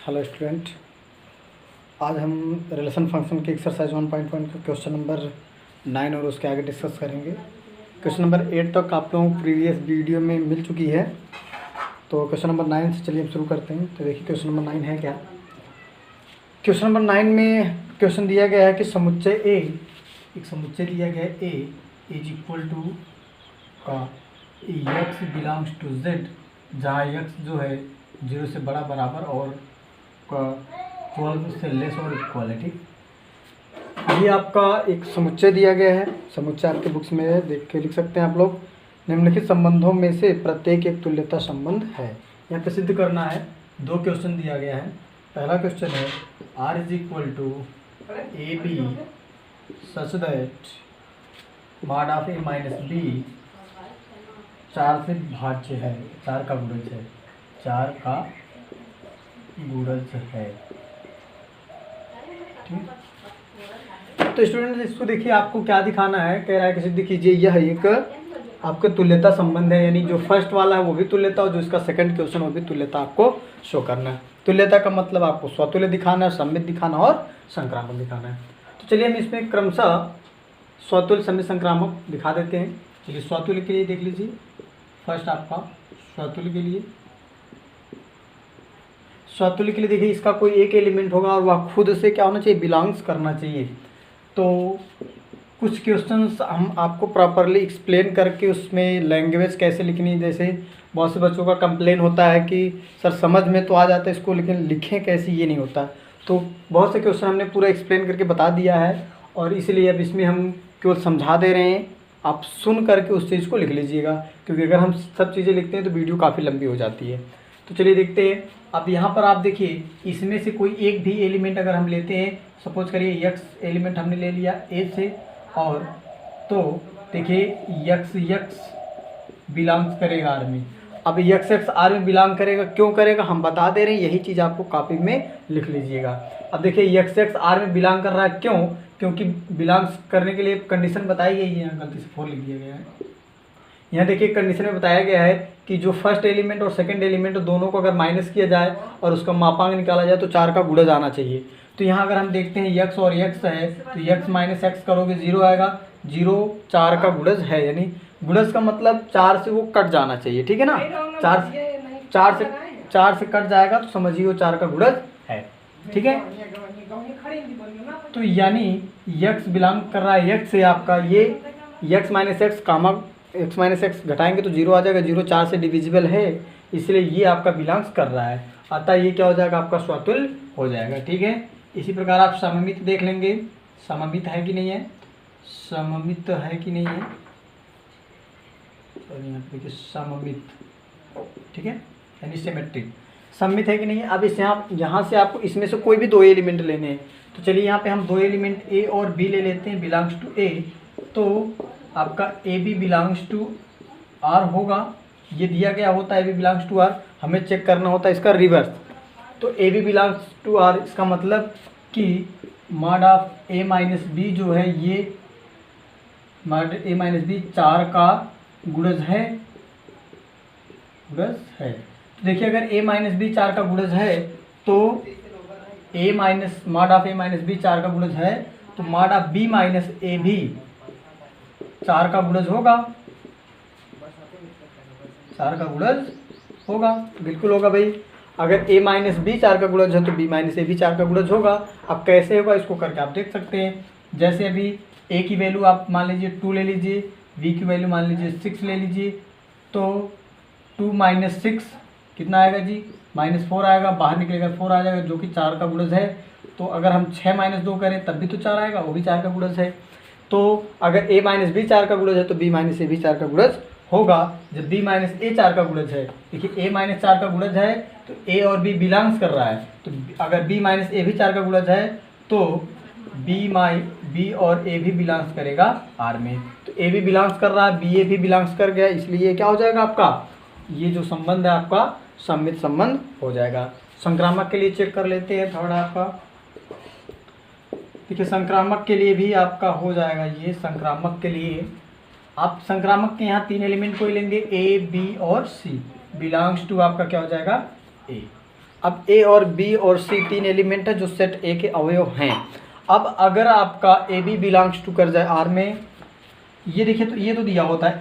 Hello student, आज हम relation function के एक्सरसाइज 1.1 का क्वेश्चन नंबर 9 और उसके आगे डिस्कस करेंगे। क्वेश्चन नंबर 8 तक आप लोगों को प्रीवियस वीडियो में मिल चुकी है, तो क्वेश्चन नंबर 9 से चलिए हम शुरू करते हैं। तो देखिए क्वेश्चन नंबर 9 है क्या। क्वेश्चन नंबर 9 में क्वेश्चन दिया गया है कि समुच्चय ए, एक समुच्चय दिया गया है ए इज इक्वल टू का एक्स बिलोंग्स टू जेड, जहाँ एक्स जो है 0 से बड़ा बराबर और 12 से लेस और इक्वालिटी। ये आपका एक समुच्चय दिया गया है। समुच्चय आपके बुक्स में है, देख के लिख सकते हैं आप लोग। निम्नलिखित संबंधों में से प्रत्येक एक तुल्यता संबंध है। यहाँ पे सिद्ध करना है। दो क्वेश्चन दिया गया है। पहला क्वेश्चन है R is equal to a b such that mod of a minus b 4 से भाज्य है, 4 का गुणज है, 4 का गुणज है। ठीक, तो स्टूडेंट इसको देखिए, आपको क्या दिखाना है। कह रहा है कि सिद्ध कीजिए यह एक आपका तुल्यता संबंध है, यानी जो फर्स्ट वाला है वो भी तुल्यता और जो इसका सेकंड क्वेश्चन वो भी तुल्यता आपको शो करना है। तुल्यता का मतलब आपको स्वतुल्य दिखाना है, सममित दिखाना और संक्रामक दिखाना है। तो चलिए हम इसमें क्रमशः स्वतुल्य, सममित, संक्रामक दिखा देते हैं। चलिए स्वतुल्य के लिए देख लीजिए। फर्स्ट आपका स्वतुल्य के लिए, स्वतुल्य के लिए देखिए, इसका कोई एक एलिमेंट होगा और वह खुद से क्या होना चाहिए, बिलोंग्स करना चाहिए। तो कुछ क्वेश्चंस हम आपको प्रॉपरली एक्सप्लेन करके उसमें लैंग्वेज कैसे लिखनी, जैसे बहुत से बच्चों का कंप्लेन होता है कि सर समझ में तो आ जाता है इसको, लेकिन लिखें कैसे ये नहीं होता। तो बहुत से क्वेश्चन हमने पूरा एक्सप्लेन करके बता दिया है और इसलिए अब इसमें हम केवल समझा दे रहे हैं। आप सुन करके उस चीज़ को लिख लीजिएगा, क्योंकि अगर हम सब चीज़ें लिखते हैं तो वीडियो काफ़ी लंबी हो जाती है। तो चलिए देखते हैं। अब यहाँ पर आप देखिए, इसमें से कोई एक भी एलिमेंट अगर हम लेते हैं, सपोज करिए यक्स एलिमेंट हमने ले लिया ए से, और तो देखिए यक्स बिलोंग्स करेगा आर में। अब यक्स आर में बिलोंग करेगा, क्यों करेगा हम बता दे रहे हैं, यही चीज़ आपको कॉपी में लिख लीजिएगा। अब देखिए यक्स आर में बिलोंग कर रहा है, क्यों? क्योंकि बिलोंग्स करने के लिए कंडीशन बताई गई है। यहाँ गलती से 4 लिख दिया गया है। यहाँ देखिए कंडीशन में बताया गया है कि जो फर्स्ट एलिमेंट और सेकंड एलिमेंट दोनों को अगर माइनस किया जाए और उसका मापांक निकाला जाए तो 4 का गुणज आना चाहिए। तो यहाँ अगर हम देखते हैं यक्स और यक्स है, तो यक्स माइनस एक्स करोगे 0 आएगा। 0 4 का गुणज है, यानी गुणज का मतलब 4 से वो कट जाना चाहिए। ठीक है ना, 4 से कट जाएगा तो समझिए वो 4 का गुणज है। ठीक है, तो यानी यक्स बिलोंग कर रहा है यक्स से आपका ये x minus x comma x minus x घटाएंगे तो 0 आ जाएगा। 0 4 से डिविजिबल है, इसलिए ये आपका बिलोंग्स कर रहा है, अतः ये क्या हो जाएगा, आपका स्वतुल्य हो जाएगा। ठीक है, इसी प्रकार आप सममित देख लेंगे, सममित है कि नहीं है, सममित है कि नहीं है, और यहाँ पे देखिए सममित। ठीक है, यानी सिमेट्रिक, सममित है कि नहीं है। अब इस यहाँ से आपको इसमें से कोई भी 2 एलिमेंट लेने हैं। तो चलिए यहाँ पे हम 2 एलिमेंट ए और बी ले लेते हैं, बिलोंग्स टू ए। तो आपका a b belongs to R होगा, ये दिया गया होता है a b belongs to R, हमें चेक करना होता है इसका रिवर्स। तो a b belongs to R, इसका मतलब कि mod of a minus b जो है, ये मॉड ए माइनस बी 4 का गुणज है, गुणज है। तो देखिए अगर ए माइनस बी 4 का गुणज है तो a minus mod of a minus b 4 का गुणज है, तो mod of b minus a भी 4 का गुणज होगा, 4 का गुणज होगा, बिल्कुल होगा भाई। अगर a माइनस बी 4 का गुणज है तो b माइनस ए भी 4 का गुणज होगा। अब कैसे होगा इसको करके आप देख सकते हैं। जैसे अभी a की वैल्यू आप मान लीजिए 2 ले लीजिए, b की वैल्यू मान लीजिए 6 ले लीजिए, तो 2 माइनस 6 कितना आएगा जी, -4 आएगा, बाहर निकलेगा 4 आ जाएगा, जो कि 4 का गुणज है। तो अगर हम 6 माइनस 2 करें तब भी तो 4 आएगा, वो भी 4 का गुणज है। तो अगर a माइनस बी 4 का गुणज है तो b माइनस ए भी 4 का गुणज होगा। जब b माइनस ए 4 का गुणज है, देखिए a माइनस 4 का गुणज है तो a और b बिलोंग्स कर रहा है, तो अगर b माइनस ए भी 4 का गुणज है तो b और a भी बिलोंग्स करेगा r में। तो a भी बिलोंग्स कर रहा है, b a भी बिलोंग्स कर गया, इसलिए क्या हो जाएगा आपका, ये जो संबंध है आपका सममित संबंध हो जाएगा। संक्रामक के लिए चेक कर लेते हैं थोड़ा आपका। देखिए संक्रामक के लिए भी आपका हो जाएगा। ये संक्रामक के लिए आप संक्रामक के यहाँ 3 एलिमेंट को लेंगे, ए बी और सी, बिलोंग्स टू आपका क्या हो जाएगा ए। अब ए और बी और सी तीन एलिमेंट है जो सेट ए के अवयव हैं। अब अगर आपका ए बी बिलोंग्स टू कर जाए आर में, ये देखिए तो ये तो दिया होता है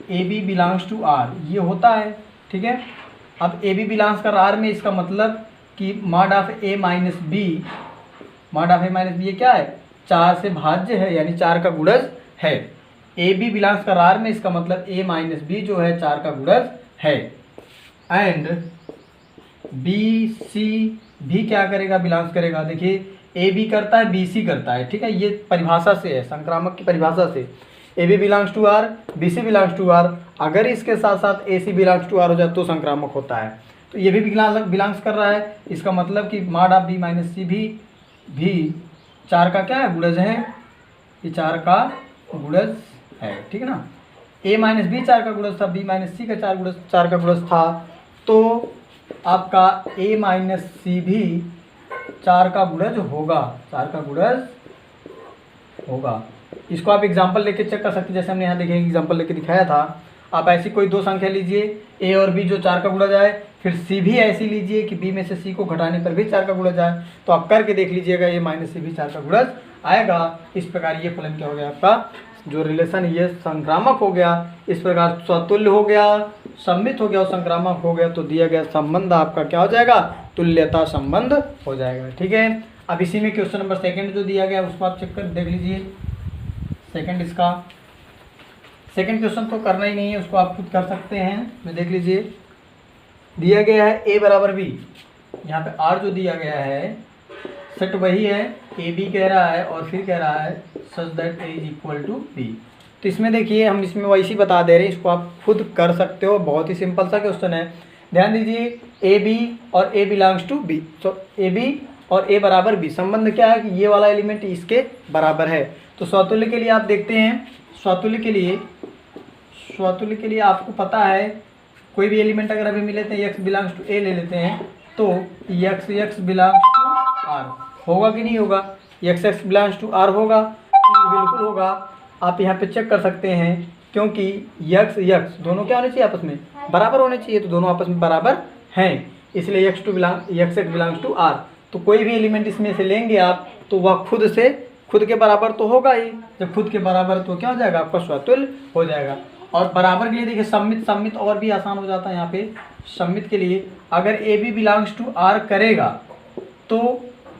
a b belongs to R, ये होता है, ठीक है। अब ए बी बिलोंग्स कर आर में, इसका मतलब कि mod of a minus b, mod of a minus b ये क्या है, 4 से भाज्य है, यानी 4 का गुणज है। ए बी बिलोंग्स कर आर में, इसका मतलब ए माइनस बी जो है 4 का गुणज है। एंड बी सी भी क्या करेगा, बिलोंग्स करेगा। देखिए ए बी करता है, बी सी करता है, ठीक है, ये परिभाषा से है, संक्रामक की परिभाषा से। A b belongs to R, b c belongs to R, अगर इसके साथ साथ a c belongs to R हो जाए तो संक्रामक होता है। तो ये भी बिलोंग्स कर रहा है, इसका मतलब कि मॉड ऑफ बी माइनस सी भी 4 का क्या है, गुणज है, ये 4 का गुणज है, ठीक है ना। ए माइनस बी 4 का गुणज था, बी माइनस सी का 4 का गुणज था, तो आपका ए माइनस सी भी 4 का गुणज होगा, 4 का गुणज होगा। इसको आप एग्जाम्पल लेके चेक कर सकते हैं, जैसे हमने यहाँ देखिए एग्जाम्पल लेके दिखाया था। आप ऐसी कोई दो संख्या लीजिए, ए और बी जो 4 का गुणज आए, फिर सी भी ऐसी लीजिए कि बी में से सी को घटाने पर भी 4 का गुणज आए, तो आप करके देख लीजिएगा ए माइनस सी भी 4 का गुणज आएगा। इस प्रकार ये फलन क्या हो गया, आपका जो रिलेशन ये संक्रामक हो गया। इस प्रकार स्वतुल्य हो गया, सम्मित हो गया और संक्रामक हो गया, तो दिया गया संबंध आपका क्या हो जाएगा, तुल्यता संबंध हो जाएगा, ठीक है। अब इसी में क्वेश्चन नंबर 2 जो दिया गया उसको आप चेक कर देख लीजिए। सेकंड क्वेश्चन तो करना ही नहीं है, उसको आप खुद कर सकते हैं, मैं देख लीजिए। दिया गया है ए बराबर बी, यहाँ पे आर जो दिया गया है सेट वही है, ए बी कह रहा है और फिर कह रहा है such that a is equal to b. तो इसमें देखिए हम इसमें वैसी बता दे रहे हैं, इसको आप खुद कर सकते हो, बहुत ही सिंपल सा क्वेश्चन है। ध्यान दीजिए ए बी और ए बिलोंग्स टू बी, तो ए बी और ए बराबर बी, संबंध क्या है कि ये वाला एलिमेंट इसके बराबर है। तो स्वतुल्य के लिए आप देखते हैं, स्वतुल्य के लिए आपको पता है कोई भी एलिमेंट अगर अभी मिले थे एक्स बिलोंग्स टू ए ले लेते हैं, तो एक्स बिलोंग्स टू आर होगा कि नहीं होगा, एक्स बिलोंग्स टू आर होगा, बिल्कुल होगा। आप यहाँ पे चेक कर सकते हैं, क्योंकि यक्स दोनों क्या होने चाहिए, आपस में बराबर होने चाहिए, तो दोनों आपस में बराबर हैं, इसलिए एक्स बिलोंग्स टू आर। तो कोई भी एलिमेंट इसमें से लेंगे आप, तो वह खुद के बराबर तो होगा ही, जब खुद के बराबर तो क्या हो जाएगा, आपका स्वतुल्य हो जाएगा। और बराबर के लिए देखिए सम्मित और भी आसान हो जाता है। यहाँ पे सम्मित के लिए अगर a b belongs to R करेगा, तो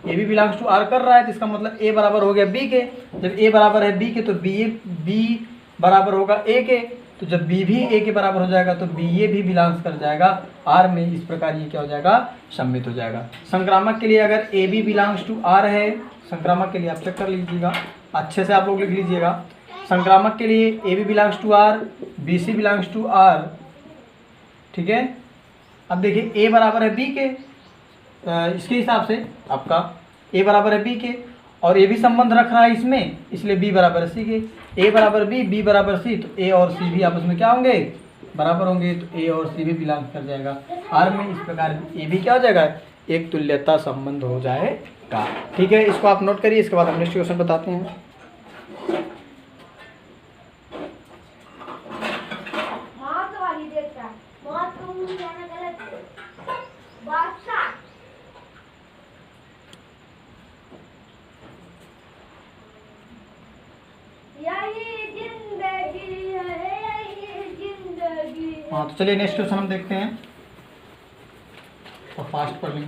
a b belongs to R कर रहा है, तो इसका मतलब ए बराबर हो गया बी के। जब ए बराबर है बी के, तो बी बराबर होगा ए के, तो जब बी भी ए के बराबर हो जाएगा, तो बी ए भी बिलोंग्स कर जाएगा आर में। इस प्रकार ये क्या हो जाएगा, सम्मित हो जाएगा। संक्रामक के लिए अगर a b belongs to R है, संक्रामक के लिए आप चेक कर लीजिएगा, अच्छे से आप लोग लिख लीजिएगा। संक्रामक के लिए a b belongs to R, b c belongs to R, ठीक है। अब देखिए ए बराबर है बी के, इसके हिसाब से आपका ए बराबर है बी के, और ए भी संबंध रख रहा है इसमें, इसलिए बी बराबर है सी के। ए बराबर बी बराबर सी, तो ए और सी भी आपस में क्या होंगे, बराबर होंगे, तो ए और सी भी बिलोंग कर जाएगा आर में। इस प्रकार ए भी क्या हो जाएगा, एक तुल्यता संबंध हो जाएगा, ठीक है। इसको आप नोट करिए, इसके बाद हम नेक्स्ट क्वेश्चन बताते हैं। हाँ, तो चलिए नेक्स्ट क्वेश्चन हम देखते हैं और फास्ट पढ़ लेंगे।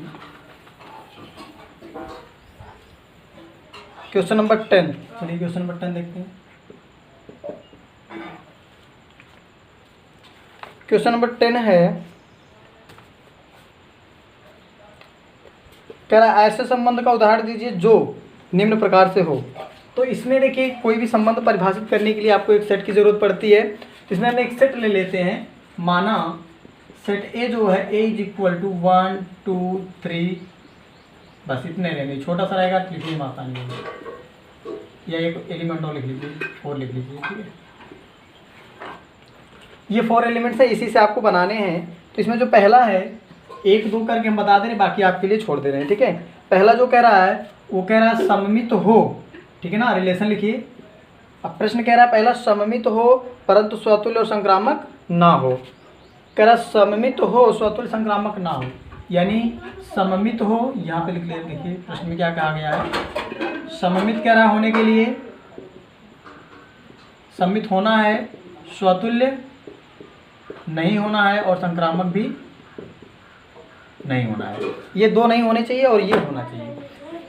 क्वेश्चन नंबर 10, चलिए क्वेश्चन नंबर 10 देखते हैं। क्वेश्चन नंबर 10 है, कह रहा है ऐसे संबंध का उदाहरण दीजिए जो निम्न प्रकार से हो। तो इसमें देखिए कोई भी संबंध परिभाषित करने के लिए आपको एक सेट की जरूरत पड़ती है। इसमें हम एक सेट ले लेते हैं, माना सेट ए जो है ए इज इक्वल टू 1 2 3, बस इतने लेंगे, छोटा सा रहेगा, लिखने में आसानी होगी। या एक एलिमेंट और लिख लीजिए, 4 लिख लीजिए, ठीक है। ये 4 एलिमेंट्स है, इसी से आपको बनाने हैं। तो इसमें जो पहला है 1 2 करके हम बता दे रहे, बाकी आपके लिए छोड़ दे रहे हैं, ठीक है। पहला जो कह रहा है वो कह रहा है सममित हो, ठीक है ना, रिलेशन लिखिए। अब प्रश्न कह रहा है पहला सममित हो परंतु स्वतुल्य और संक्रामक ना हो। कह रहा सममित हो स्वतुल्य संक्रामक ना हो, यानी सममित हो, यहाँ पे लिख ले, देखिए प्रश्न में क्या कहा गया है, सममित कह रहा होने के लिए सममित होना है, स्वतुल्य नहीं होना है और संक्रामक भी नहीं होना है। ये दो नहीं होने चाहिए और ये होना चाहिए।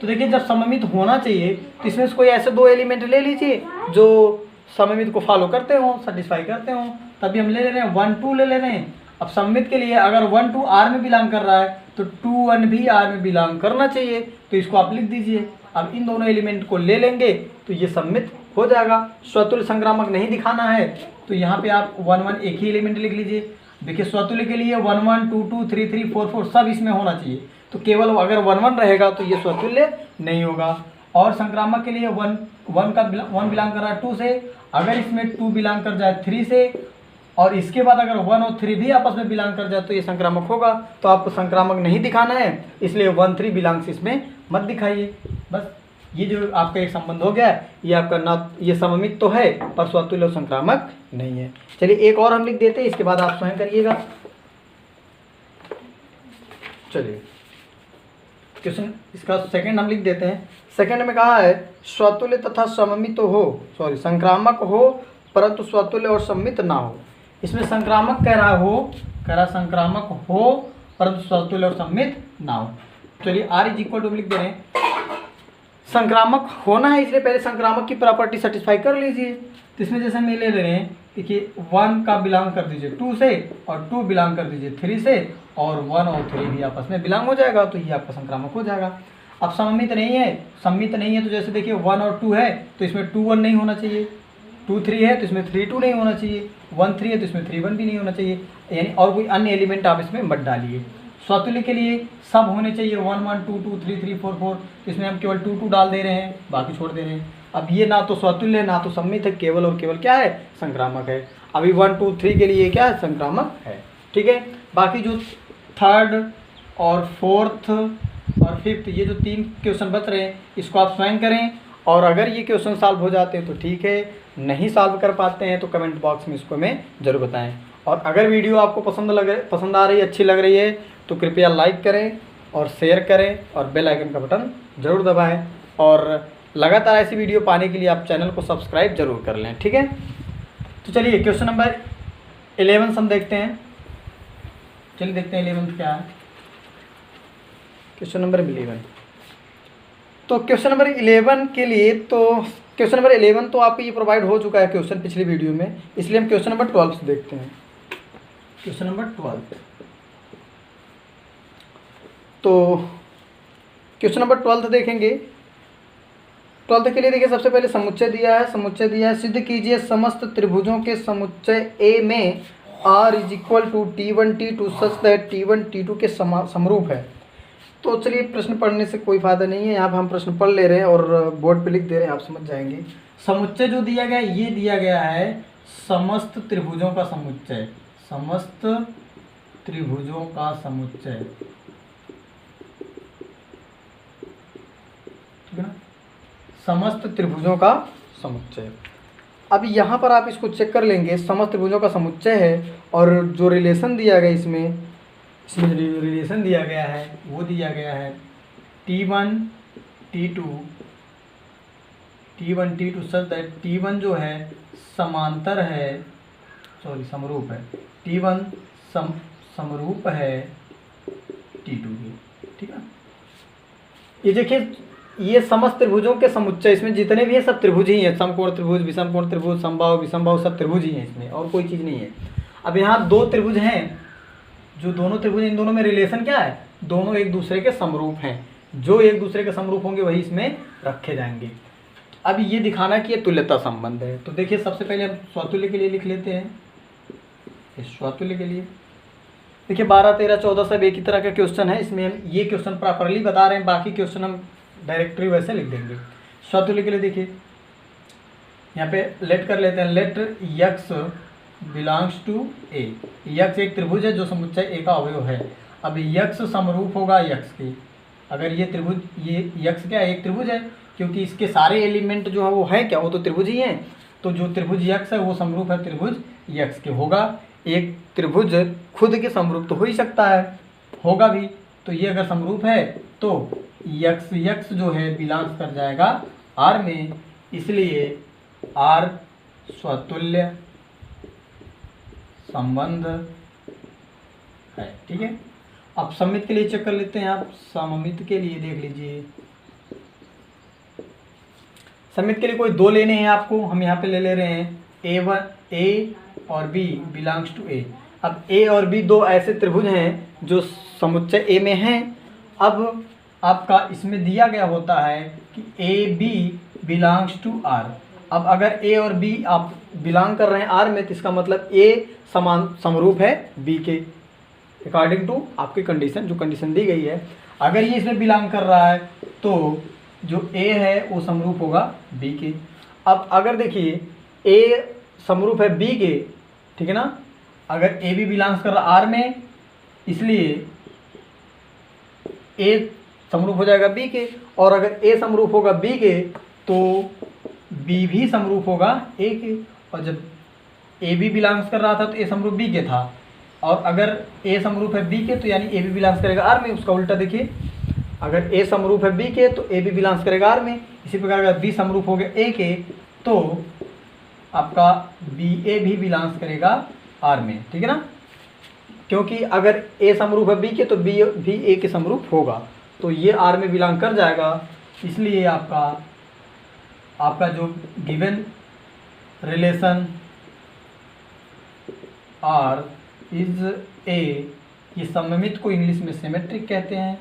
तो देखिए जब सममित होना चाहिए तो इसमें से कोई ऐसे दो एलिमेंट ले लीजिए जो सममित को फॉलो करते हो, सेटिस्फाई करते हो, तभी हम ले रहे हैं 1 2 ले रहे हैं। अब सममित के लिए अगर 1 2 R में बिलोंग कर रहा है तो 2 1 भी R में बिलोंग करना चाहिए, तो इसको आप लिख दीजिए। अब इन दोनों एलिमेंट को ले लेंगे तो ये सममित हो जाएगा। स्वतुल्य संक्रामक नहीं दिखाना है तो यहाँ पे आप 1 1 एक ही एलिमेंट लिख लीजिए। देखिए स्वतुल्य के लिए 1 1 2 2 3 3 4 4 सब इसमें होना चाहिए, तो केवल अगर 1 1 रहेगा तो ये स्वतुल्य नहीं होगा। और संक्रामक के लिए 1 बिलोंग कर रहा है 2 से, अगर इसमें 2 बिलोंग कर जाए 3 से और इसके बाद अगर 1 और 3 भी आपस में बिलोंग कर जाए तो ये संक्रामक होगा। तो आपको संक्रामक नहीं दिखाना है, इसलिए 1 3 बिलोंग्स इसमें मत दिखाइए। बस ये जो आपका एक संबंध हो गया, ये आपका ना ये सममित तो है पर स्वतुल्य और संक्रामक नहीं है। चलिए एक और हम लिख देते हैं, इसके बाद आप स्वयं करिएगा। चलिए क्वेश्चन इसका सेकंड हम लिख देते हैं। सेकंड में कहा है स्वतुल्य तथा सममित हो, संक्रामक हो परंतु स्वतुल्य और सममित ना हो। इसमें संक्रामक कह रहा संक्रामक हो परंतु स्वतुल्य और सममित ना हो। चलिए R इज इक्वल टू लिख दे रहे हैं, संक्रामक होना है इसलिए पहले संक्रामक की प्रॉपर्टी सेटिस्फाई कर लीजिए। तो इसमें जैसे हम ले रहे हैं, देखिए 1 का बिलोंग कर दीजिए 2 से और 2 बिलोंग कर दीजिए 3 से और 1 और 3 भी आपस में बिलोंग हो जाएगा, तो ये आपका संक्रामक हो जाएगा। अब सममित नहीं है तो जैसे देखिए 1 और 2 है तो इसमें 2 1 नहीं होना चाहिए, 2 3 है तो इसमें 3 2 नहीं होना चाहिए, 1 3 है तो इसमें 3 1 भी नहीं होना चाहिए, यानी और कोई अन्य एलिमेंट आप इसमें मत डालिए। स्वतुल्य के लिए सब होने चाहिए 1 1 2 2 3 3 4 4, इसमें हम केवल 2 2 डाल दे रहे हैं, बाकी छोड़ दे रहे हैं। अब ये ना तो स्वतुल्य ना तो सममित है, केवल और केवल क्या है, संक्रामक है। अभी 1 2 3 के लिए क्या है, संक्रामक है। ठीक है, बाकी जो थर्ड और फोर्थ और फिफ्थ ये जो 3 क्वेश्चन बच रहे हैं इसको आप स्वयं करें, और अगर ये क्वेश्चन सॉल्व हो जाते हैं तो ठीक है, नहीं सॉल्व कर पाते हैं तो कमेंट बॉक्स में इसको हमें ज़रूर बताएं। और अगर वीडियो आपको पसंद आ रही है, अच्छी लग रही है तो कृपया लाइक करें और शेयर करें और बेल आइकन का बटन ज़रूर दबाएं, और लगातार ऐसी वीडियो पाने के लिए आप चैनल को सब्सक्राइब जरूर कर लें। ठीक है, तो चलिए क्वेश्चन नंबर 11 हम देखते हैं। चलिए देखते हैं 11 क्या है। क्वेश्चन नंबर 11, तो क्वेश्चन नंबर 11 के लिए तो क्वेश्चन नंबर 11 तो आपको ये प्रोवाइड हो चुका है क्वेश्चन पिछली वीडियो में, इसलिए हम क्वेश्चन नंबर 12 से देखते हैं। क्वेश्चन नंबर 12, तो क्वेश्चन नंबर 12 देखेंगे। 12 के लिए देखिए सबसे पहले समुच्चय दिया है, सिद्ध कीजिए समस्त त्रिभुजों के समुच्चय A में R is equal to T1 T2 such that T1 T2 के समरूप है। तो चलिए प्रश्न पढ़ने से कोई फायदा नहीं है, यहाँ पर हम प्रश्न पढ़ ले रहे हैं और बोर्ड पे लिख दे रहे हैं, आप समझ जाएंगे। समुच्चय जो दिया गया है ये दिया गया है समस्त त्रिभुजों का समुच्चय, समस्त त्रिभुजों का समुच्चय, ठीक है ना, समस्त त्रिभुजों का समुच्चय। अब यहाँ पर आप इसको चेक कर लेंगे, समस्त त्रिभुजों का समुच्चय है और जो रिलेशन दिया गया इसमें जो रिलेशन दिया गया है वो दिया गया है T1 T2 such that T1 जो है समांतर है, समरूप है, T1 समरूप है T2 की। ठीक है, ये देखिए ये समस्त त्रिभुजों के समुच्चय, इसमें जितने भी हैं सब त्रिभुज ही हैं, समकोण त्रिभुज, विषमकोण त्रिभुज, समबाहु विषमबाहु सब त्रिभुज ही हैं इसमें, और कोई चीज़ नहीं है। अब यहाँ 2 त्रिभुज हैं, जो दोनों त्रिभुज, इन दोनों में रिलेशन क्या है, दोनों एक दूसरे के समरूप हैं, जो एक दूसरे के समरूप होंगे वही इसमें रखे जाएंगे। अब ये दिखाना कि ये तुल्यता संबंध है, तो देखिए सबसे पहले हम स्वतुल्य के लिए लिख लेते हैं। स्वतुल्य के लिए देखिए 12 13 14 सब एक ही तरह का क्वेश्चन है, इसमें हम ये क्वेश्चन प्रॉपरली बता रहे हैं, बाकी क्वेश्चन हम डायरेक्टरी वैसे लिख देंगे। स्वतुल्य के लिए देखिए यहाँ पे लेट कर लेते हैं, let x belongs to A. X एक त्रिभुज है जो समुच्चय ए का अवयव है। अब यक्स समरूप होगा यक्स की, अगर ये त्रिभुज, ये यक्स क्या है, एक त्रिभुज है, क्योंकि इसके सारे एलिमेंट जो है वो है क्या, वो तो त्रिभुज ही हैं, तो जो त्रिभुज यक्स है वो समरूप है त्रिभुज यक्स के। होगा एक त्रिभुज खुद के समरूप तो हो ही सकता है, होगा भी, तो ये अगर समरूप है तो यक्स यक्स जो है बिलोंग्स कर जाएगा आर में, इसलिए आर स्वतुल्य संबंध है। ठीक है, अब सममित के लिए चेक कर लेते हैं। आप सममित के लिए देख लीजिए, सममित के लिए कोई दो लेने हैं आपको, हम यहाँ पे ले रहे हैं A1 A और B बिलोंग्स टू A। अब A और B दो ऐसे त्रिभुज हैं जो समुच्चय A में हैं। अब आपका इसमें दिया गया होता है कि AB बिलोंग्स टू R। अब अगर A और B आप बिलोंग कर रहे हैं R में, तो इसका मतलब A समान समरूप है B के, अकॉर्डिंग टू आपकी कंडीशन, जो कंडीशन दी गई है। अगर ये इसमें बिलोंग कर रहा है तो जो A है वो समरूप होगा B के। अब अगर देखिए A समरूप है B के, ठीक है ना, अगर A भी बिलोंग्स कर रहा R में, इसलिए A समरूप हो जाएगा B के, और अगर A समरूप होगा B के तो B भी समरूप होगा A के। और जब A भी बिलोंग्स कर रहा था तो A समरूप B के था, और अगर A समरूप है B के तो यानी A भी बिलोंग्स करेगा R में। उसका उल्टा देखिए, अगर A समरूप है B के तो A भी बिलोंग्स करेगा R में। इसी प्रकार अगर B समरूप हो गया A के तो आपका BA भी बिलोंग्स करेगा R में। ठीक है ना, क्योंकि अगर A समरूप है B के तो B भी A के समरूप होगा, तो ये R में बिलोंग कर जाएगा। इसलिए आपका जो given relation R is A, ये सममित को इंग्लिश में सिमेट्रिक कहते हैं,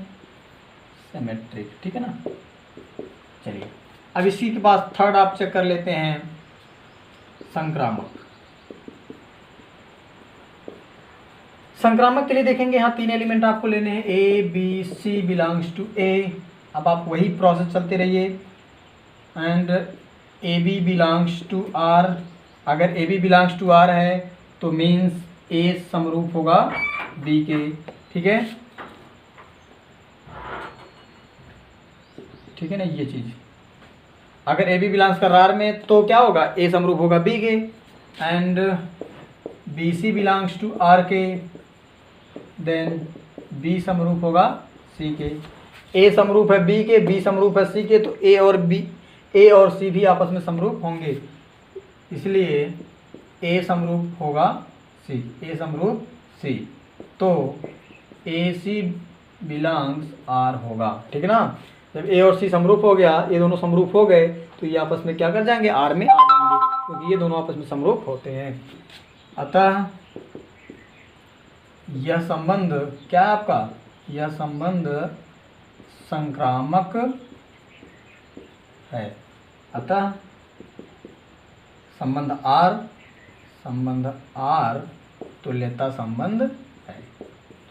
सिमेट्रिक। ठीक है ना, चलिए अब इसी के पास थर्ड आप चेक कर लेते हैं, संक्रामक। संक्रामक के लिए देखेंगे, यहाँ तीन एलिमेंट आपको लेने हैं, A B C belongs to A। अब आप वही प्रोसेस चलते रहिए, and AB belongs to R। अगर AB बिलोंग्स टू R है तो मीन्स A समरूप होगा B के। ठीक है, ठीक है ना, ये चीज़ अगर AB बिलोंग्स कर R में तो क्या होगा, A समरूप होगा B के, and BC belongs to R के, देन B समरूप होगा C के। A समरूप है B के, B समरूप है C के, तो A और C भी आपस में समरूप होंगे, इसलिए A समरूप होगा C, A समरूप C, तो AC बिलोंग्स R होगा। ठीक है ना, जब A और C समरूप हो गया, ये दोनों समरूप हो गए, तो ये आपस में क्या कर जाएंगे, R में आ जाएंगे, क्योंकि ये दोनों आपस में समरूप होते हैं। अतः यह संबंध क्या है आपका, यह संबंध संक्रामक है। अतः संबंध R तुल्यता संबंध है,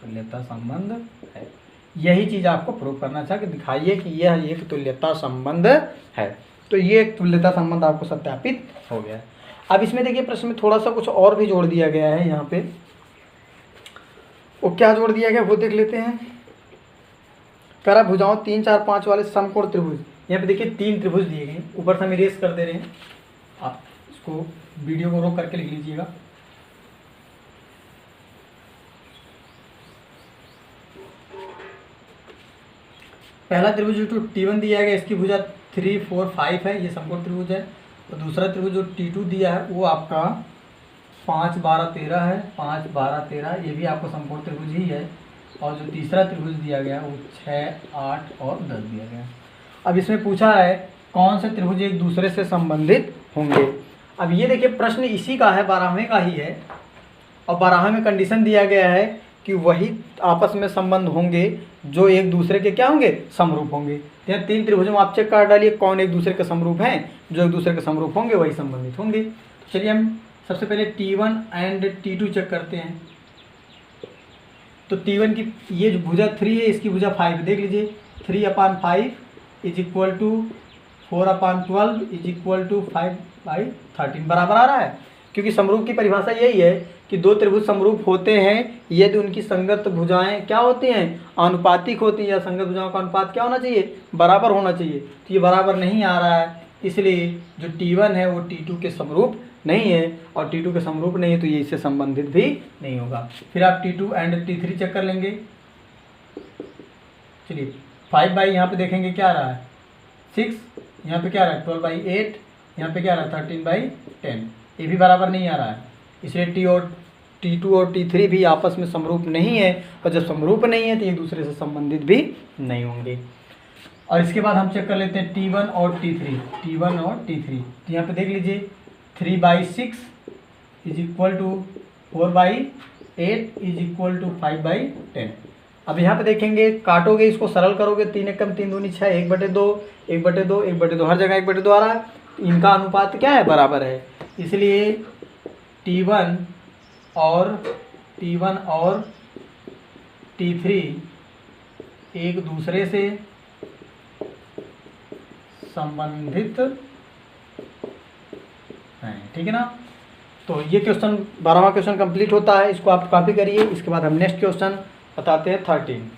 तुल्यता संबंध है। यही चीज़ आपको प्रूव करना था कि दिखाइए कि यह एक तुल्यता संबंध है। तो ये एक तुल्यता संबंध आपको सत्यापित हो गया है। अब इसमें देखिए प्रश्न में थोड़ा सा कुछ और भी जोड़ दिया गया है। यहाँ पे वो क्या जोड़ दिया गया वो देख लेते हैं। करा भुजाओं 3 4 5 वाले समकोण त्रिभुज। यहाँ पे देखिए 3 त्रिभुज दिए गए, ऊपर से हम इरेज कर दे रहे हैं, आप इसको वीडियो को रोक करके लिख लीजिएगा। पहला त्रिभुज जो T1 दिया गया, इसकी भुजा 3 4 5 है, ये समकोण त्रिभुज है। और दूसरा त्रिभुज जो T2 दिया है वो आपका 5 12 13 है, 5 12 13, ये भी आपको समकोण त्रिभुज ही है। और जो तीसरा त्रिभुज दिया गया वो 6 8 और 10 दिया गया। अब इसमें पूछा है कौन से त्रिभुज एक दूसरे से संबंधित होंगे। अब ये देखिए प्रश्न इसी का है, 12वें का ही है, और 12वें में कंडीशन दिया गया है कि वही आपस में संबंध होंगे जो एक दूसरे के क्या होंगे, समरूप होंगे। तो यहाँ 3 त्रिभुजों में आप चेक कर डालिए कौन एक दूसरे के समरूप हैं, जो एक दूसरे के समरूप होंगे वही संबंधित होंगे। तो चलिए हम सबसे पहले T1 एंड T2 चेक करते हैं। तो T1 की ये जो भुजा 3 है, इसकी भुजा 5 देख लीजिए, 3/5 is equal to 4/12 is equal to 5/13 बराबर आ रहा है। क्योंकि समरूप की परिभाषा यही है कि दो त्रिभुज समरूप होते हैं यदि उनकी संगत भुजाएं क्या होती हैं, आनुपातिक होती हैं, या संगत भुजाओं का अनुपात क्या होना चाहिए, बराबर होना चाहिए। तो ये बराबर नहीं आ रहा है, इसलिए जो T1 है वो T2 के समरूप नहीं है, और T2 के समरूप नहीं है तो ये इससे संबंधित भी नहीं होगा। फिर आप T2 एंड T3 चेक कर लेंगे। चलिए 5/, यहाँ पे देखेंगे क्या आ रहा है 6, यहाँ पे क्या आ रहा है 12/8, यहाँ पे क्या आ रहा है 13/10, ये भी बराबर नहीं आ रहा है। इसलिए T2 और T3 भी आपस में समरूप नहीं है, और जब समरूप नहीं है तो एक दूसरे से संबंधित भी नहीं होंगे। और इसके बाद हम चेक कर लेते हैं T1 और T3, T1 और T3। तो यहाँ पे देख लीजिए 3/6 is equal to 4/8 is equal to 5/10। अब यहाँ पे देखेंगे, काटोगे, इसको सरल करोगे, 3 एकम 3 दूनी 6, 1/2, 1/2, 1/2, हर जगह 1/2 आ रहा है। तो इनका अनुपात क्या है, बराबर है। इसलिए T1 और T3 एक दूसरे से संबंधित हैं, ठीक है ना। तो ये क्वेश्चन 12वां क्वेश्चन कंप्लीट होता है, इसको आप कॉपी करिए। इसके बाद हम नेक्स्ट क्वेश्चन बताते हैं 13।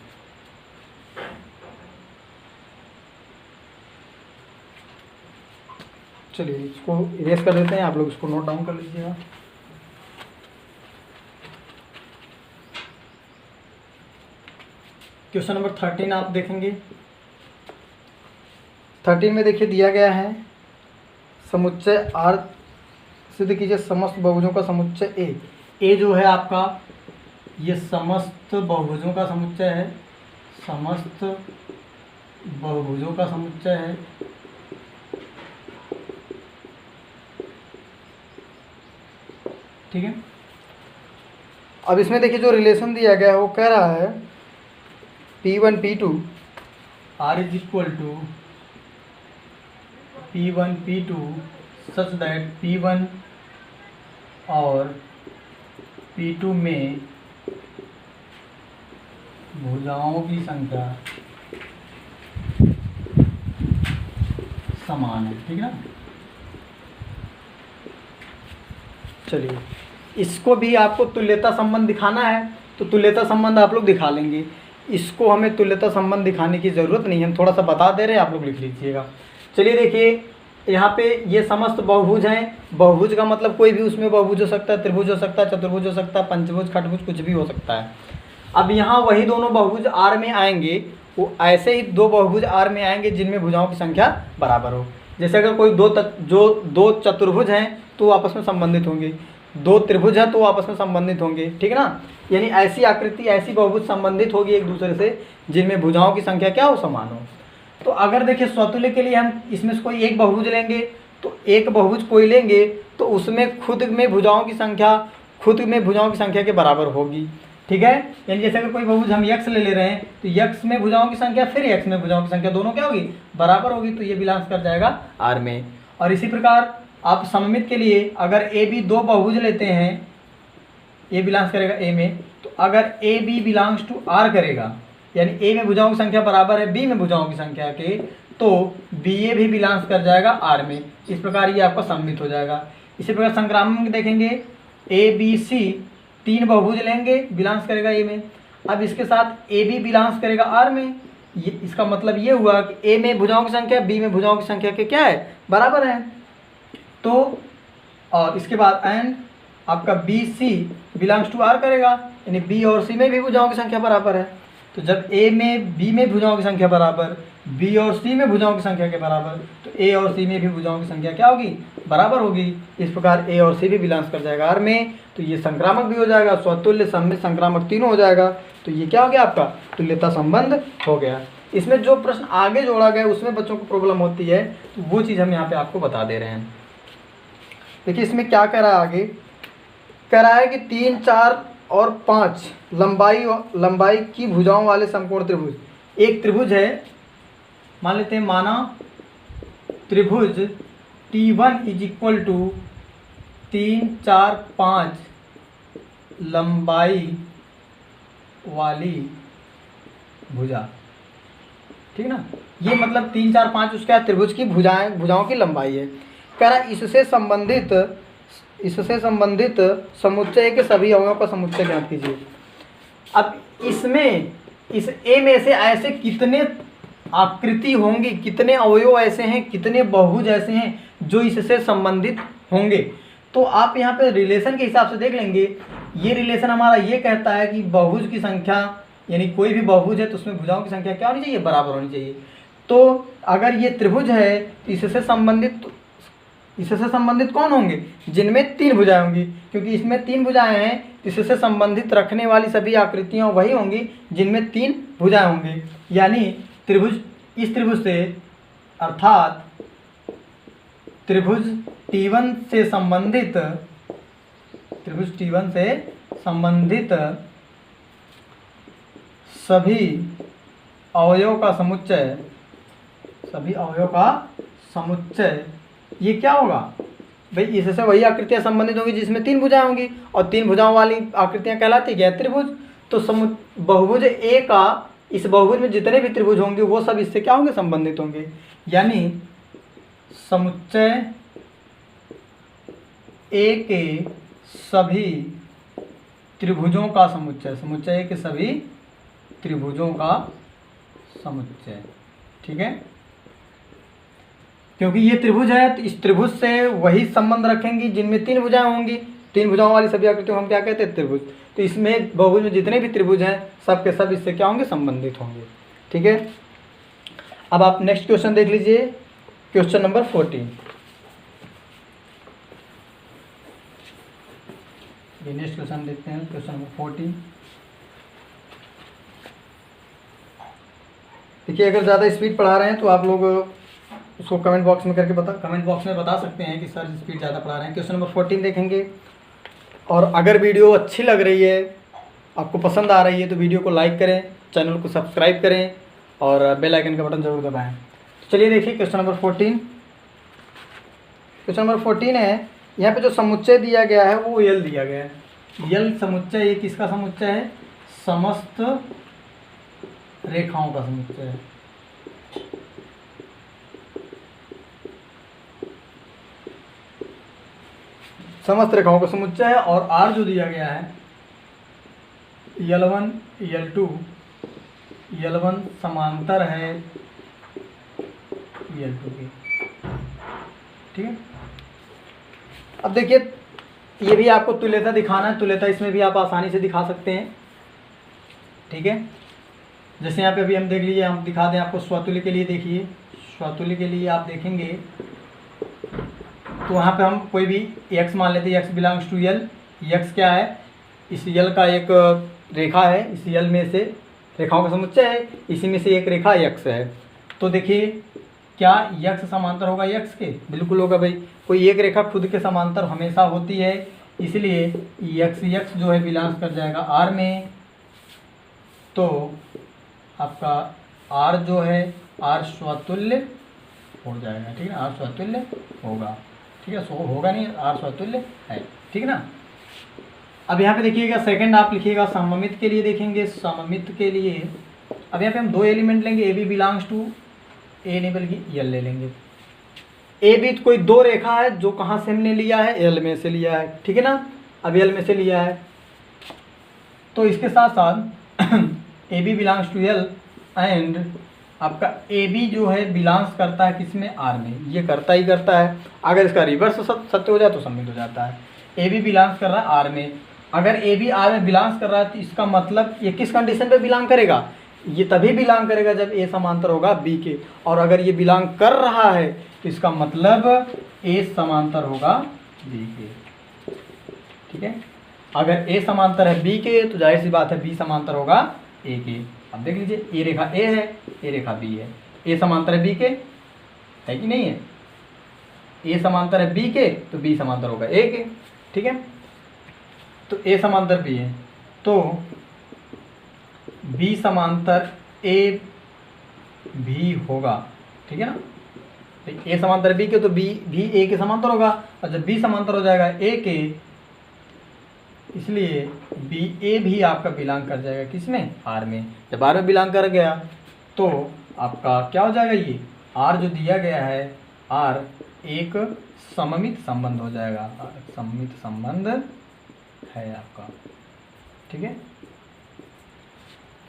चलिए इसको इरेज कर देते हैं, आप लोग इसको नोट डाउन कर लीजिएगा। क्वेश्चन नंबर 13 आप देखेंगे। 13 में देखिए दिया गया है, समुच्चय R सिद्ध कीजिए समस्त बहुभुजों का समुच्चय ए जो है आपका, ये समस्त बहुभुजों का समुच्चय है, समस्त बहुभुजों का समुच्चय है। ठीक है। अब इसमें देखिए जो रिलेशन दिया गया है वो कह रहा है P1 P2 R is equal to P1 P2 such that P1 और P2 में भुजाओं की संख्या समान है, ठीक है ना। चलिए इसको भी आपको तुल्यता संबंध दिखाना है, तो तुल्यता संबंध आप लोग दिखा लेंगे। इसको हमें तुल्यता संबंध दिखाने की ज़रूरत नहीं है, हम थोड़ा सा बता दे रहे हैं, आप लोग लिख लीजिएगा। चलिए देखिए यहाँ पे ये समस्त बहुभुज हैं। बहुभुज का मतलब कोई भी उसमें बहुभुज हो सकता है, त्रिभुज हो सकता है, चतुर्भुज हो सकता है, पंचभुज, खटभुज, कुछ भी हो सकता है। अब यहाँ वही दोनों बहुभुज R में आएंगे, वो ऐसे ही दो बहुभुज R में आएंगे जिनमें भुजाओं की संख्या बराबर हो। जैसे अगर कोई दो चतुर्भुज हैं तो आपस में संबंधित होंगे, दो त्रिभुज हैं तो आपस में संबंधित होंगे, ठीक है ना। यानी ऐसी आकृति, ऐसी बहुभुज संबंधित होगी एक दूसरे से जिनमें भुजाओं की संख्या क्या हो, समान हो। तो अगर देखिए स्वतुल्य के लिए हम इसमें से कोई एक बहुभुज लेंगे, तो एक बहुभुज कोई लेंगे तो उसमें खुद में भुजाओं की संख्या के बराबर होगी, ठीक है। यानी जैसे अगर कोई बहुभुज हम x ले रहे हैं तो x में भुजाओं की संख्या फिर x में भुजाओं की संख्या दोनों क्या होगी, बराबर होगी, तो ये बिलोंग्स कर जाएगा R में। और इसी प्रकार आप सममित के लिए अगर ए बी दो बहुभुज लेते हैं, ए बिलोंग्स करेगा ए में, तो अगर a b belongs to R करेगा, यानी ए में भुजाओं की संख्या बराबर है बी में भुजाओं की संख्या के, तो बी ए भी बिलोंग्स कर जाएगा R में। इस प्रकार ये आपका सममित हो जाएगा। इसी प्रकार संक्रामक देखेंगे, ए बी सी तीन बहुभुज लेंगे, बिलोंग्स करेगा ए में। अब इसके साथ ए बी बिलोंग्स करेगा R में। ये इसका मतलब ये हुआ कि ए में भुजाओं की संख्या बी में भुजाओं की संख्या के क्या है, बराबर है। तो और इसके बाद एंड आपका b c belongs to R करेगा, यानी बी और सी में भी भुजाओं की संख्या बराबर है। तो जब ए में बी में भुजाओं की संख्या बराबर, बी और सी में भुजाओं की संख्या के बराबर, तो ए और सी में भी भुजाओं की संख्या क्या होगी, बराबर होगी। इस प्रकार ए और सी भी बिलोंग्स कर जाएगा R में। तो ये संक्रामक भी हो जाएगा, स्वतुल्य, सममित, संक्रामक तीनों हो जाएगा। तो ये क्या हो गया, आपका तुल्यता संबंध हो गया। इसमें जो प्रश्न आगे जोड़ा गया उसमें बच्चों को प्रॉब्लम होती है, तो वो चीज़ हम यहाँ पे आपको बता दे रहे हैं। देखिए इसमें क्या कह रहा है, आगे कह रहा है कि 3, 4 और 5 लंबाई की भुजाओं वाले समकोण त्रिभुज। एक त्रिभुज है, मान लेते हैं, माना त्रिभुज T1 इज इक्वल टू 3, 4, 5 लंबाई वाली भुजा, ठीक ना। ये मतलब 3, 4, 5 उसका त्रिभुज की भुजाओं की लंबाई है। कह रहा है इससे संबंधित समुच्चय के सभी अवयवों का समुच्चय ज्ञात कीजिए। अब इसमें इस ए में से ऐसे कितने आकृति होंगी, कितने अवयव ऐसे हैं, कितने बहुभुज ऐसे हैं जो इससे संबंधित होंगे। तो आप यहाँ पे रिलेशन के हिसाब से देख लेंगे। ये रिलेशन हमारा ये कहता है कि बहुभुज की संख्या यानी कोई भी बहुभुज है तो उसमें भुजाओं की संख्या क्या होनी चाहिए, बराबर होनी चाहिए। तो अगर ये त्रिभुज है तो इससे संबंधित कौन होंगे, जिनमें 3 भुजाएं होंगी, क्योंकि इसमें 3 भुजाएं हैं, इससे संबंधित रखने वाली सभी आकृतियां वही होंगी जिनमें 3 भुजाएं होंगी। यानी त्रिभुज, इस त्रिभुज से, अर्थात त्रिभुज T1 से संबंधित, त्रिभुज T1 से संबंधित सभी अवयव का समुच्चय, सभी अवयव का समुच्चय, ये क्या होगा भाई, इससे वही आकृतियां संबंधित होंगी जिसमें 3 भुजाएं होंगी, और 3 भुजाओं वाली आकृतियां कहलाती है त्रिभुज। तो बहुभुज ए का, इस बहुभुज में जितने भी त्रिभुज होंगे वो सब इससे क्या होंगे, संबंधित होंगे। यानी समुच्चय ए के सभी त्रिभुजों का समुच्चय, समुच्चय ए के सभी त्रिभुजों का समुच्चय, ठीक है। क्योंकि ये त्रिभुज है तो इस त्रिभुज से वही संबंध रखेंगी जिनमें 3 भुजाएं होंगी, 3 भुजाओं वाली सभी आकृतियों हम क्या कहते हैं, त्रिभुज। तो इसमें बहुभुज में जितने भी त्रिभुज हैं सब के सब इससे क्या होंगे, संबंधित होंगे, ठीक है। अब आप नेक्स्ट क्वेश्चन देख लीजिए, क्वेश्चन नंबर 14। नेक्स्ट क्वेश्चन देखते हैं, क्वेश्चन नंबर 14। देखिए, अगर ज़्यादा स्पीड पढ़ा रहे हैं तो आप लोग उसको कमेंट बॉक्स में बता सकते हैं कि सर स्पीड ज़्यादा पढ़ा रहे हैं। क्वेश्चन नंबर 14 देखेंगे, और अगर वीडियो अच्छी लग रही है, आपको पसंद आ रही है, तो वीडियो को लाइक करें, चैनल को सब्सक्राइब करें और बेल आइकन का बटन जरूर दबाएं। तो चलिए देखिए क्वेश्चन नंबर 14। क्वेश्चन नंबर 14 है, यहाँ पे जो समुच्चय दिया गया है वो यल दिया गया है। यल समुच्चय, ये किसका समुच्चय है, समस्त रेखाओं का समुच्चय है। समस्त रेखाओं का समुच्चय है, और आर जो दिया गया है, L1 L2, L1 समांतर है L2 के, ठीक है। अब देखिए, ये भी आपको तुल्यता दिखाना है, तुल्यता इसमें भी आप आसानी से दिखा सकते हैं, ठीक है। जैसे यहाँ पे अभी हम देख लीजिए, हम दिखा दें आपको स्वतुल्य के लिए। देखिए, स्वतुल्य के लिए आप देखेंगे तो वहाँ पे हम कोई भी x मान लेते हैं, x belongs to L। x क्या है, इस L का एक रेखा है, इस L में से रेखाओं का समुच्चय है, इसी में से एक रेखा x है। तो देखिए, क्या x समांतर होगा x के, बिल्कुल होगा भाई। कोई एक रेखा खुद के समांतर हमेशा होती है, इसलिए x जो है बिलोंग्स कर जाएगा R में। तो आपका R जो है, R स्वतुल्य हो जाएगा, ठीक है ना, R स्वतुल्य होगा, ठीक है। सो होगा नहीं, R स्वतुल्य है, ठीक है ना। अब यहाँ पे देखिएगा, सेकंड आप लिखिएगा सममित के लिए। देखेंगे सममित के लिए, अब यहाँ पे हम 2 एलिमेंट लेंगे, ए बी बिलोंग्स टू, ए नहीं बल्कि एल ले लेंगे। ए बी कोई 2 रेखा है जो कहाँ से हमने लिया है, एल में से लिया है, ठीक है ना। अब एल में से लिया है, तो इसके साथ साथ a b belongs to L, and आपका ए बी जो है बिलोंग्स करता है किसमें, आर में। ये करता ही करता है, अगर इसका रिवर्स सत्य हो जाए तो सम्मित हो जाता है। ए बी बिलोंग्स कर रहा है आर में, अगर ए बी आर में बिलोंग्स कर रहा है तो इसका मतलब ये किस कंडीशन पे बिलोंग करेगा, ये तभी बिलोंग करेगा जब ए समांतर होगा बी के। और अगर ये बिलोंग कर रहा है तो इसका मतलब ए समांतर होगा बी के, ठीक है। अगर ए समांतर है बी के तो जाहिर सी बात है बी समांतर होगा ए के। अब देख लीजिए, ए रेखा ए है, ए रेखा बी है, ए समांतर है बी के, है कि नहीं है। ए समांतर है बी के तो बी समांतर होगा ए के, ठीक है। तो ए समांतर बी है तो बी समांतर ए भी होगा, ठीक है ना। तो ए समांतर बी के तो बी भी ए के समांतर होगा, और जब बी समांतर हो जाएगा ए के, इसलिए बी ए भी आपका बिलोंग कर जाएगा किसमें, आर में। जब आर में बिलोंग कर गया तो आपका क्या हो जाएगा, ये आर जो दिया गया है, आर एक सममित संबंध हो जाएगा, सममित संबंध है आपका, ठीक है।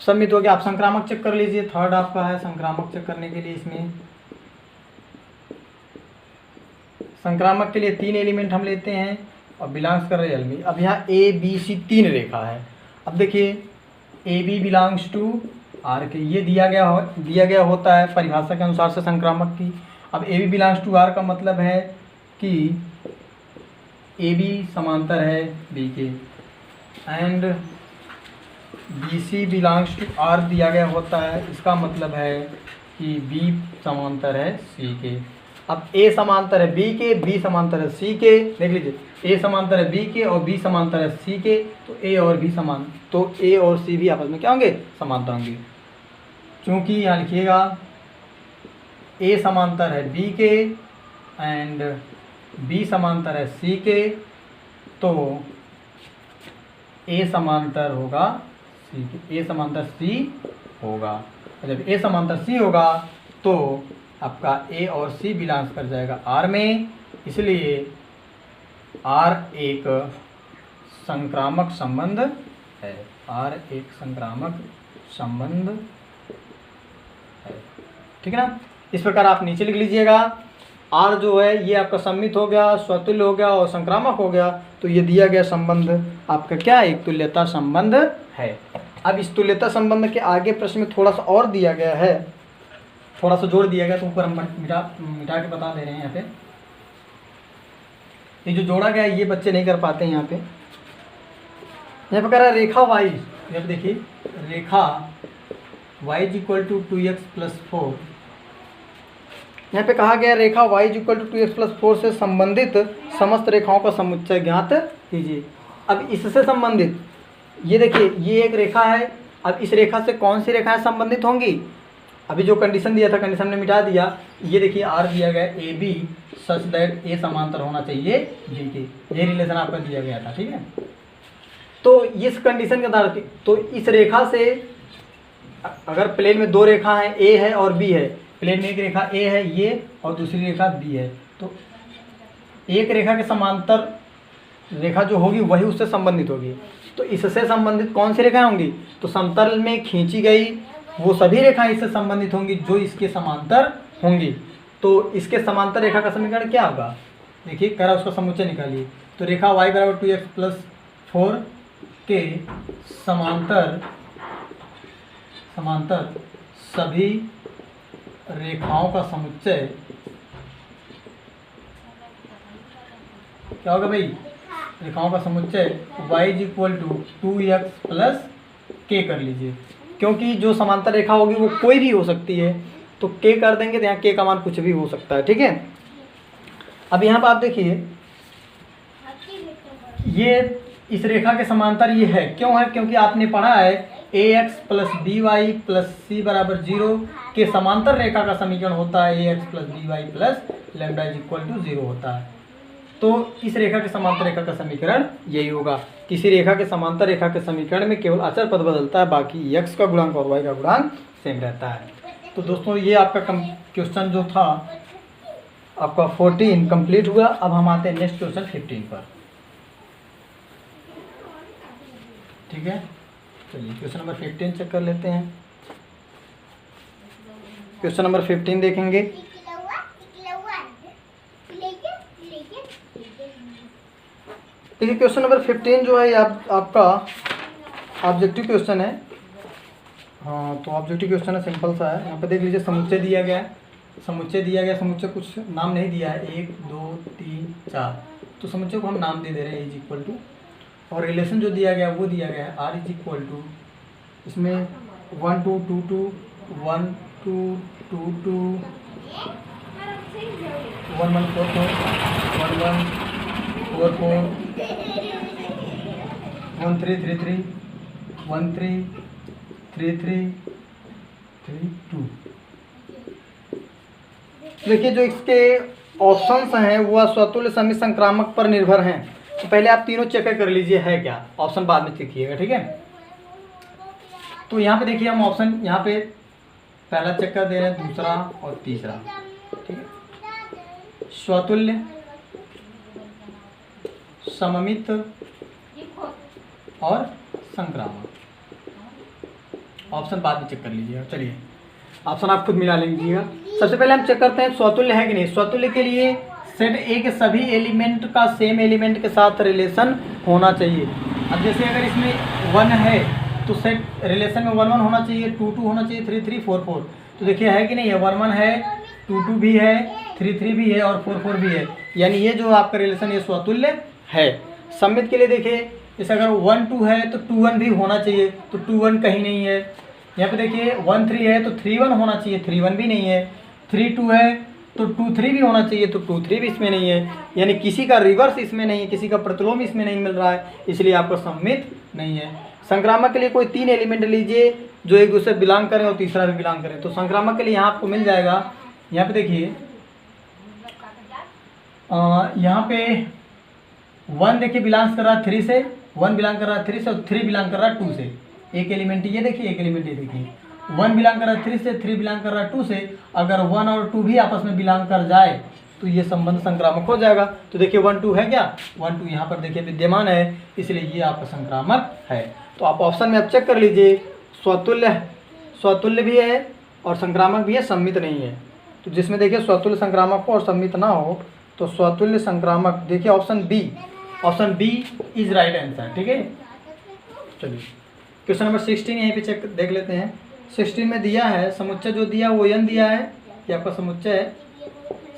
सम्मित हो गया। आप संक्रामक चेक कर लीजिए, थर्ड आपका है संक्रामक चेक करने के लिए। इसमें संक्रामक के लिए 3 एलिमेंट हम लेते हैं और बिलोंग्स कर रहे हैं एल में। अब यहाँ ए बी सी 3 रेखा है। अब देखिए, a b belongs to R के, ये दिया गया होता है परिभाषा के अनुसार से संक्रामक की। अब a b belongs to R का मतलब है कि ए बी समांतर है बी के, and b c belongs to R दिया गया होता है, इसका मतलब है कि बी समांतर है सी के। अब ए समांतर है बी के, बी समांतर है सी के, देख लीजिए ए समांतर है बी के और बी समांतर है सी के, तो ए और बी समान, तो ए और सी भी आपस में क्या होंगे, समांतर होंगे। क्योंकि यहाँ लिखिएगा ए समांतर है बी के एंड बी समांतर है सी के, तो ए समांतर होगा सी के, ए समांतर सी होगा। जब ए समांतर सी होगा तो आपका ए और सी बिलोंग्स कर जाएगा आर में, इसलिए आर एक संक्रामक संबंध है, आर एक संक्रामक संबंध है, ठीक है ना। इस प्रकार आप नीचे लिख लीजिएगा, आर जो है ये आपका सम्मित हो गया, स्वतुल्य हो गया और संक्रामक हो गया, तो ये दिया गया संबंध आपका क्या है, एक तुल्यता संबंध है। अब इस तुल्यता संबंध के आगे प्रश्न में थोड़ा सा और दिया गया है, थोड़ा सा जोड़ दिया गया, तो ऊपर हम मिटा के बता दे रहे हैं। यहाँ पे ये जो जोड़ा गया है ये बच्चे नहीं कर पाते हैं। यहाँ पे कह रहा है रेखा वाई, यहाँ पे देखिए रेखा y इक्वल टू 2x+4, यहाँ पे कहा गया रेखा y इक्वल टू 2x+4 से संबंधित समस्त रेखाओं का समुच्चय ज्ञात कीजिए। अब इससे संबंधित ये देखिए ये एक रेखा है, अब इस रेखा से कौन सी रेखाएं संबंधित होंगी, अभी जो कंडीशन दिया था कंडीशन ने मिटा दिया। ये देखिए आर दिया गया ए बी सच दैट ए समांतर होना चाहिए बी के, ये रिलेशन आपका दिया गया था, ठीक है। तो इस कंडीशन के आधार पर तो इस रेखा से अगर प्लेन में दो रेखा हैं ए है और बी है, प्लेन में एक रेखा ए है ये और दूसरी रेखा बी है, तो एक रेखा के समांतर रेखा जो होगी वही उससे संबंधित होगी। तो इससे संबंधित कौन सी रेखाएं होंगी, तो समतल में खींची गई वो सभी रेखाएं इससे संबंधित होंगी जो इसके समांतर होंगी। तो इसके समांतर रेखा का समीकरण क्या होगा, देखिए कह रहा उसका समुच्चय निकालिए। तो रेखा y बराबर 2x+4 के समांतर सभी रेखाओं का समुच्चय क्या होगा भाई, रेखाओं का समुच्चय y इक्वल टू 2x+k कर लीजिए, क्योंकि जो समांतर रेखा होगी वो कोई भी हो सकती है, तो k कर देंगे तो यहाँ k का मान कुछ भी हो सकता है, ठीक है। अब यहाँ पर आप देखिए ये इस रेखा के समांतर ये है, क्यों है, क्योंकि आपने पढ़ा है ax + by + c बराबर 0 के समांतर रेखा का समीकरण होता है ax + by + lambda equal to 0 होता है। तो इस रेखा के समांतर रेखा का समीकरण यही होगा। किसी रेखा के समांतर रेखा के समीकरण में केवल अचर पद बदलता है, बाकी x का गुणांक और y का गुणांक सेम रहता है। तो दोस्तों ये आपका क्वेश्चन जो था आपका 14 कंप्लीट हुआ। अब हम आते हैं नेक्स्ट क्वेश्चन 15 पर, ठीक है। चलिए क्वेश्चन नंबर 15 चेक कर लेते हैं। क्वेश्चन नंबर 15 देखेंगे। देखिए क्वेश्चन नंबर 15 जो है आपका ऑब्जेक्टिव क्वेश्चन है। हाँ तो ऑब्जेक्टिव क्वेश्चन है, सिंपल सा है। यहाँ पे देख लीजिए समुच्चय दिया गया है, समुच्चय कुछ नाम नहीं दिया है, 1 2 3 4, तो समुच्चय को हम नाम दे रहे हैं इज इक्वल टू, और रिलेशन जो दिया गया वो दिया गया है आर इज इक्वल टू, इसमें 1 2 2 2 1 2 2 2 1 1 4 4 1 1 4 4 1 3 3 3 1 3 3 3 3 2। देखिए जो इसके ऑप्शंस हैं वो स्वतुल्य समित संक्रामक पर निर्भर हैं। तो पहले आप तीनों चेक कर लीजिए है क्या, ऑप्शन बाद में लिखिएगा, ठीक है। तो यहाँ पे देखिए हम ऑप्शन यहाँ पे पहला चेक कर दे रहे हैं, दूसरा और तीसरा, ठीक है। स्वतुल्य, सममित और संक्रामक, ऑप्शन बाद में चेक कर लीजिएगा। चलिए ऑप्शन आप खुद मिला लीजिएगा। सबसे पहले हम चेक करते हैं स्वतुल्य है कि नहीं। स्वतुल्य के लिए सेट ए के सभी एलिमेंट का सेम एलिमेंट के साथ रिलेशन होना चाहिए। अब जैसे अगर इसमें 1 है तो सेट रिलेशन में 1 1 होना चाहिए, 2 2 होना चाहिए, 3 3 4 4। तो देखिए है कि नहीं है, 1 1 है, 2 2 भी है, 3 3 भी है और 4 4 भी है, यानी ये जो आपका रिलेशन ये स्वतुल्य है। सममित के लिए देखिए, जैसे अगर 1 2 है तो 2 1 भी होना चाहिए, तो 2 1 कहीं नहीं है। यहाँ पे देखिए 1 3 है तो 3 1 होना चाहिए, 3 1 भी नहीं है। 3 2 है तो 2 3 भी होना चाहिए, तो 2 3 भी इसमें नहीं है, यानी किसी का रिवर्स इसमें नहीं है, किसी का प्रतिलोम इसमें नहीं मिल रहा है, इसलिए आपको सममित नहीं है। संक्रामक के लिए कोई 3 एलिमेंट लीजिए जो एक दूसरे बिलोंग करें और तीसरा भी बिलोंग करें। तो संक्रामक के लिए यहाँ आपको मिल जाएगा, यहाँ पे देखिए यहाँ पे 1 देखिए बिलोंग्स कर रहा है 3 से, 1 बिलोंग कर रहा है 3 से और 3 बिलोंग कर रहा है 2 से। एक एलिमेंट ये देखिए, एक एलिमेंट ये देखिए, 1 बिलोंग कर रहा है 3 से, 3 बिलोंग कर रहा है 2 से। अगर 1 और 2 भी आपस में बिलोंग कर जाए तो ये संबंध संक्रामक हो जाएगा। तो देखिए 1 2 है क्या, 1 2 यहाँ पर देखिए विद्यमान है, इसलिए ये आपका संक्रामक है। तो आप ऑप्शन में अब चेक कर लीजिए, स्वतुल्य भी है और संक्रामक भी है, सम्मित नहीं है। तो जिसमें देखिए स्वतुल्य संक्रामक हो और सम्मित ना हो तो स्वतुल्य संक्रामक देखिए option B is right answer. ठीक है, चलिए क्वेश्चन नंबर 16 यहीं पे चेक देख लेते हैं। 16 में दिया है समुच्चय जो दिया वो n दिया है, ये आपका समुच्चय है,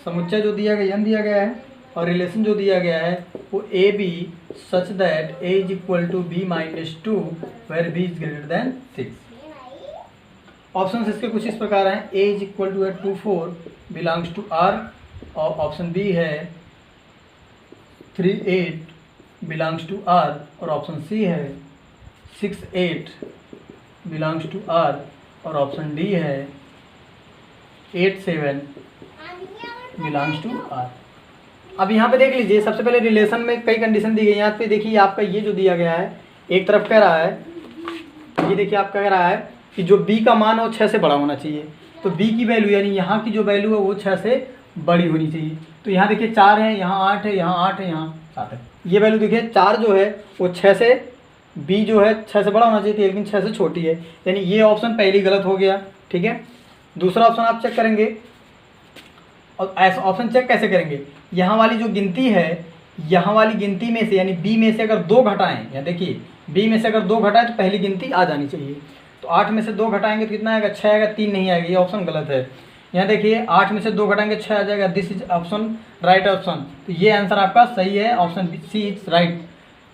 समुच्चय जो दिया गया n दिया गया है और रिलेशन जो दिया गया है वो a b such that a is equal to b minus 2 where b is greater than 6। Option इसके कुछ इस प्रकार हैं, a is equal to 2 4 belongs to r, और ऑप्शन बी है 3 8 बिलोंग्स टू r, और ऑप्शन सी है 6 8 बिलोंग्स टू r, और ऑप्शन डी है 8 7 बिलोंग्स टू r। अब यहाँ पे देख लीजिए, सबसे पहले रिलेशन में कई कंडीशन दी गई है। यहाँ पे देखिए आपका ये जो दिया गया है, एक तरफ कह रहा है, ये देखिए आपका कह रहा है कि जो b का मान है वो 6 से बड़ा होना चाहिए। तो b की वैल्यू यानी यहाँ की जो वैल्यू है वो 6 से बड़ी होनी चाहिए। तो यहाँ देखिए 4 है, यहाँ 8 है, यहाँ 8 है, यहाँ 7 है। ये वैल्यू देखिए 4 जो है वो 6 से, b जो है 6 से बड़ा होना चाहिए लेकिन 6 से छोटी है, यानी ये ऑप्शन पहली गलत हो गया। ठीक है, दूसरा ऑप्शन आप चेक करेंगे, और ऐसा ऑप्शन चेक कैसे करेंगे, यहाँ वाली जो गिनती है, यहाँ वाली गिनती में से यानी b में से अगर 2 घटाएं, या देखिए b में से अगर 2 घटाएं तो पहली गिनती आ जानी चाहिए। तो 8 में से 2 घटाएंगे तो कितना आएगा, 6 आएगा, 3 नहीं आएगा, ये ऑप्शन गलत है। यहाँ देखिए 8 में से 2 घटाएंगे 6 आ जाएगा, this is option right option. तो ये आंसर आपका सही है, ऑप्शन सी इज राइट।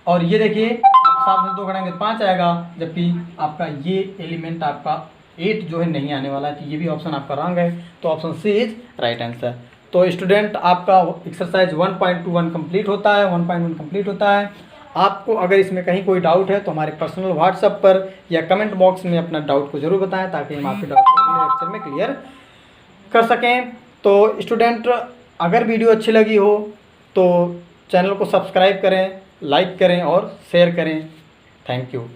और ये देखिए 7 में से 2 घटाएंगे तो 5 आएगा, जबकि आपका ये एलिमेंट आपका 8 जो है नहीं आने वाला है, तो ये भी ऑप्शन आपका रॉन्ग है। तो option C is right answer. तो स्टूडेंट आपका एक्सरसाइज 1.21 कंप्लीट होता है, 1.1 कंप्लीट होता है। आपको अगर इसमें कहीं कोई डाउट है तो हमारे पर्सनल व्हाट्सएप पर या कमेंट बॉक्स में अपना डाउट को जरूर बताएं, ताकि हम आपके डाउट को अगले लेक्चर में क्लियर कर सकें। तो स्टूडेंट अगर वीडियो अच्छी लगी हो तो चैनल को सब्सक्राइब करें, लाइक करें और शेयर करें। Thank you.